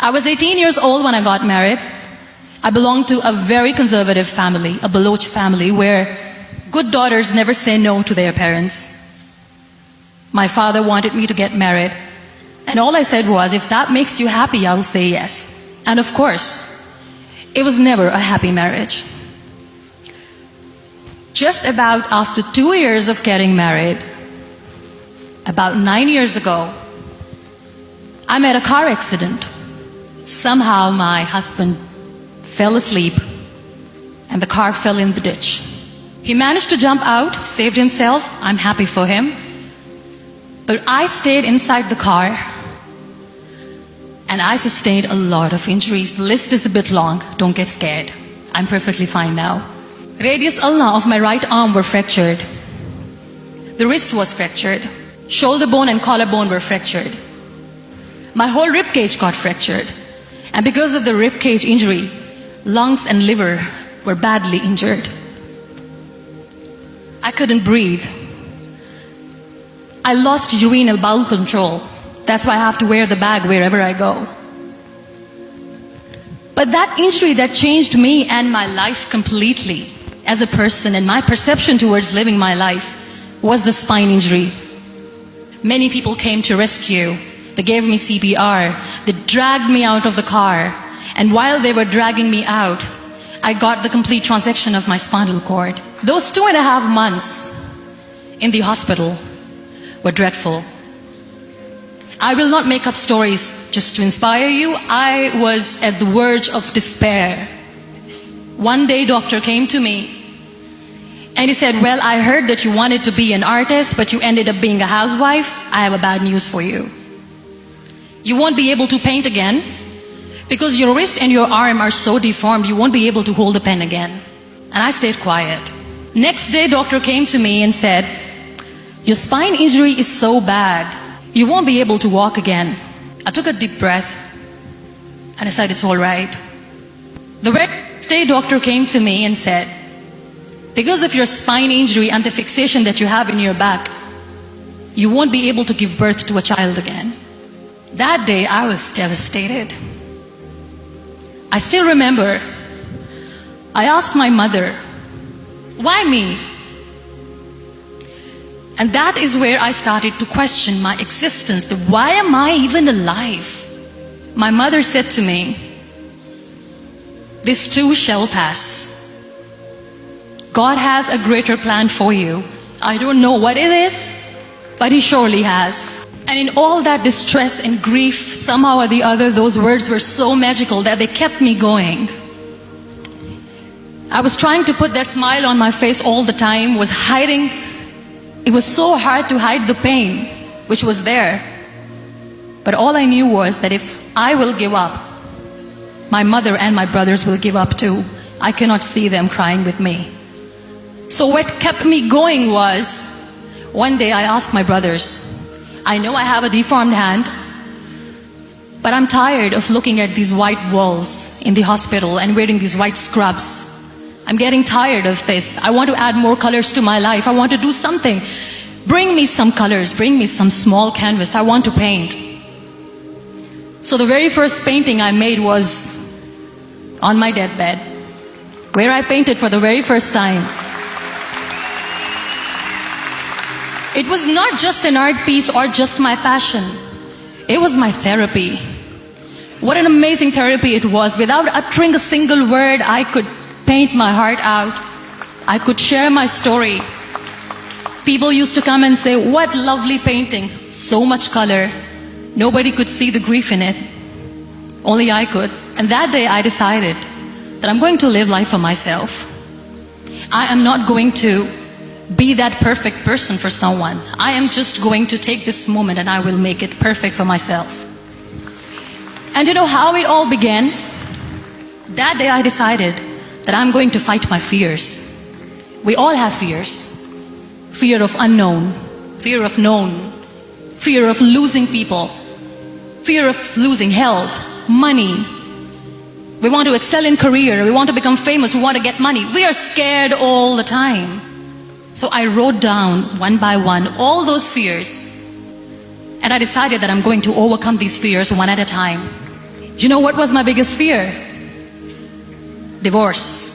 I was 18 years old when I got married. I belonged to a very conservative family, a Baloch family, where good daughters never say no to their parents. My father wanted me to get married, and all I said was, if that makes you happy, I will say yes. And of course, it was never a happy marriage. Just about after 2 years of getting married, about 9 years ago, I met a car accident. Somehow my husband fell asleep and the car fell in the ditch. He managed to jump out, saved himself. I'm happy for him. But I stayed inside the car and I sustained a lot of injuries. The list is a bit long. Don't get scared. I'm perfectly fine now. Radius ulna of my right arm were fractured. The wrist was fractured. Shoulder bone and collarbone were fractured. My whole rib cage got fractured. And because of the rib cage injury, lungs and liver were badly injured. I couldn't breathe. I lost urinary bowel control. That's why I have to wear the bag wherever I go. But that injury that changed me and my life completely as a person, and my perception towards living my life, was the spine injury. Many people came to rescue. They gave me CPR. They dragged me out of the car. And while they were dragging me out, I got the complete transection of my spinal cord. Those 2.5 months in the hospital were dreadful. I will not make up stories just to inspire you. I was at the verge of despair. One day, doctor came to me and he said, well, I heard that you wanted to be an artist, but you ended up being a housewife. I have a bad news for you. You won't be able to paint again because your wrist and your arm are so deformed, you won't be able to hold a pen again. And I stayed quiet. Next day, doctor came to me and said, your spine injury is so bad, you won't be able to walk again. I took a deep breath and I said, it's all right. The next day, doctor came to me and said, because of your spine injury and the fixation that you have in your back, you won't be able to give birth to a child again. That day, I was devastated. I still remember, I asked my mother, why me? And that is where I started to question my existence. Why am I even alive? My mother said to me, this too shall pass. God has a greater plan for you. I don't know what it is, but He surely has. And in all that distress and grief, somehow or the other, those words were so magical that they kept me going. I was trying to put that smile on my face all the time, was hiding. It was so hard to hide the pain, which was there. But all I knew was that if I will give up, my mother and my brothers will give up too. I cannot see them crying with me. So what kept me going was, one day I asked my brothers, I know I have a deformed hand, but I'm tired of looking at these white walls in the hospital and wearing these white scrubs. I'm getting tired of this. I want to add more colors to my life. I want to do something. Bring me some colors. Bring me some small canvas. I want to paint. So the very first painting I made was on my deathbed, where I painted for the very first time. It was not just an art piece or just my passion. It was my therapy. What an amazing therapy it was. Without uttering a single word, I could paint my heart out. I could share my story. People used to come and say, what lovely painting. So much color. Nobody could see the grief in it. Only I could. And that day I decided that I'm going to live life for myself. I am not going to be that perfect person for someone. I am just going to take this moment and I will make it perfect for myself. And you know how it all began? That day I decided that I'm going to fight my fears. We all have fears. Fear of unknown, fear of known, fear of losing people, fear of losing health, money. We want to excel in career, we want to become famous, we want to get money. We are scared all the time. So I wrote down one by one all those fears, and I decided that I'm going to overcome these fears one at a time. You know what was my biggest fear? Divorce.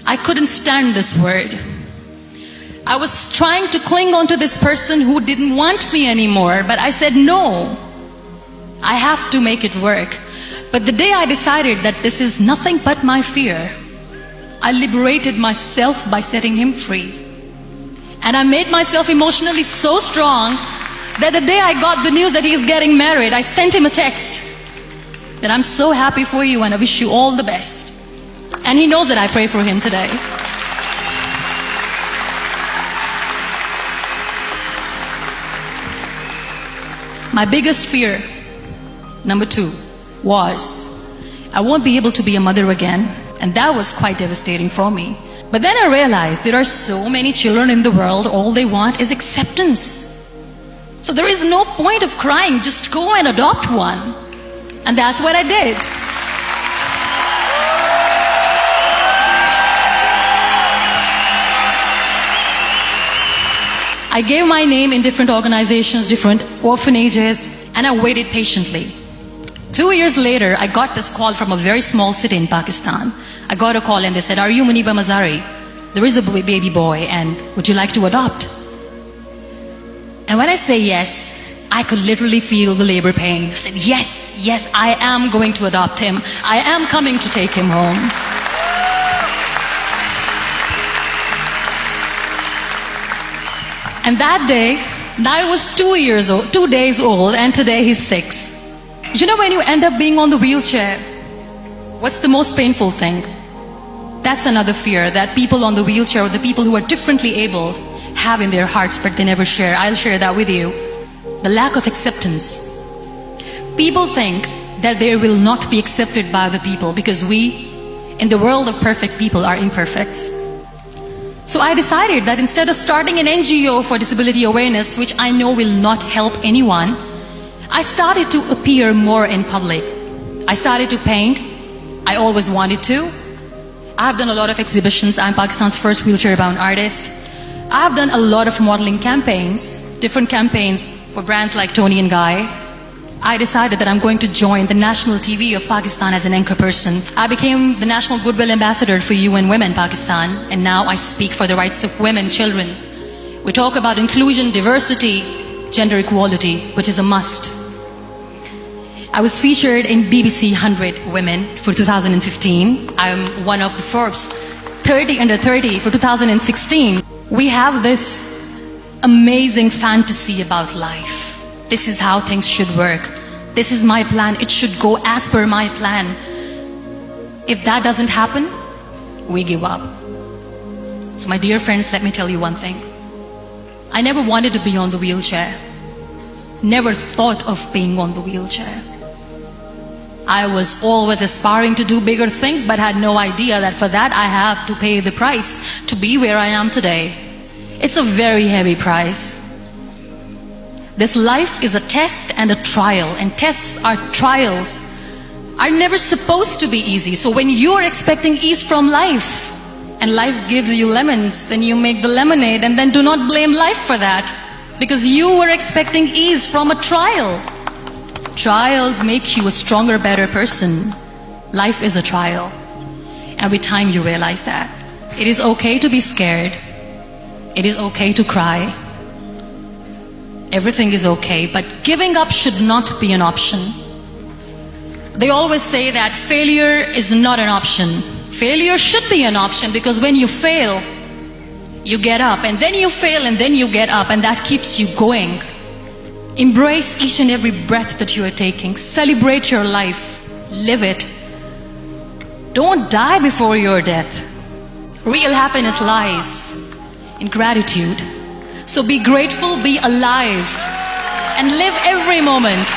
I couldn't stand this word. I was trying to cling on to this person who didn't want me anymore, but I said no. I have to make it work. But the day I decided that this is nothing but my fear, I liberated myself by setting him free. And I made myself emotionally so strong that the day I got the news that he's getting married, I sent him a text that I'm so happy for you and I wish you all the best. And he knows that I pray for him today. My biggest fear, number 2, was I won't be able to be a mother again. And that was quite devastating for me. But then I realized there are so many children in the world, all they want is acceptance. So there is no point of crying, just go and adopt one. And that's what I did. I gave my name in different organizations, different orphanages, and I waited patiently. 2 years later, I got this call from a very small city in Pakistan. I got a call and they said, "Are you Muniba Mazari? There is a baby boy and would you like to adopt?" And when I say yes, I could literally feel the labor pain. I said, yes, I am going to adopt him. I am coming to take him home. And that day, I was 2 days old, and today he's 6. You know, when you end up being on the wheelchair, what's the most painful thing? That's another fear that people on the wheelchair or the people who are differently abled have in their hearts, but they never share. I'll share that with you. The lack of acceptance. People think that they will not be accepted by the people because we, in the world of perfect people, are imperfects. So I decided that instead of starting an NGO for disability awareness, which I know will not help anyone, I started to appear more in public. I started to paint. I always wanted to. I've done a lot of exhibitions. I'm Pakistan's first wheelchair-bound artist. I've done a lot of modeling campaigns, different campaigns for brands like Tony and Guy. I decided that I'm going to join the national TV of Pakistan as an anchor person. I became the National Goodwill Ambassador for UN Women Pakistan, and now I speak for the rights of women, children. We talk about inclusion, diversity, gender equality, which is a must. I was featured in BBC 100 Women for 2015. I'm one of the Forbes 30 under 30 for 2016. We have this amazing fantasy about life. This is how things should work. This is my plan. It should go as per my plan. If that doesn't happen, we give up. So my dear friends, let me tell you one thing. I never wanted to be on the wheelchair. Never thought of being on the wheelchair. I was always aspiring to do bigger things, but had no idea that for that I have to pay the price to be where I am today. It's a very heavy price. This life is a test and a trial, and tests or trials are never supposed to be easy. So when you're expecting ease from life, and life gives you lemons, then you make the lemonade, and then do not blame life for that, because you were expecting ease from a trial. Trials make you a stronger, better person. Life is a trial. And with time you realize that. It is okay to be scared. It is okay to cry. Everything is okay, but giving up should not be an option. They always say that failure is not an option. Failure should be an option, because when you fail, you get up, and then you fail, and then you get up, and that keeps you going. Embrace each and every breath that you are taking. Celebrate your life. Live it. Don't die before your death. Real happiness lies in gratitude. So be grateful, be alive, and live every moment.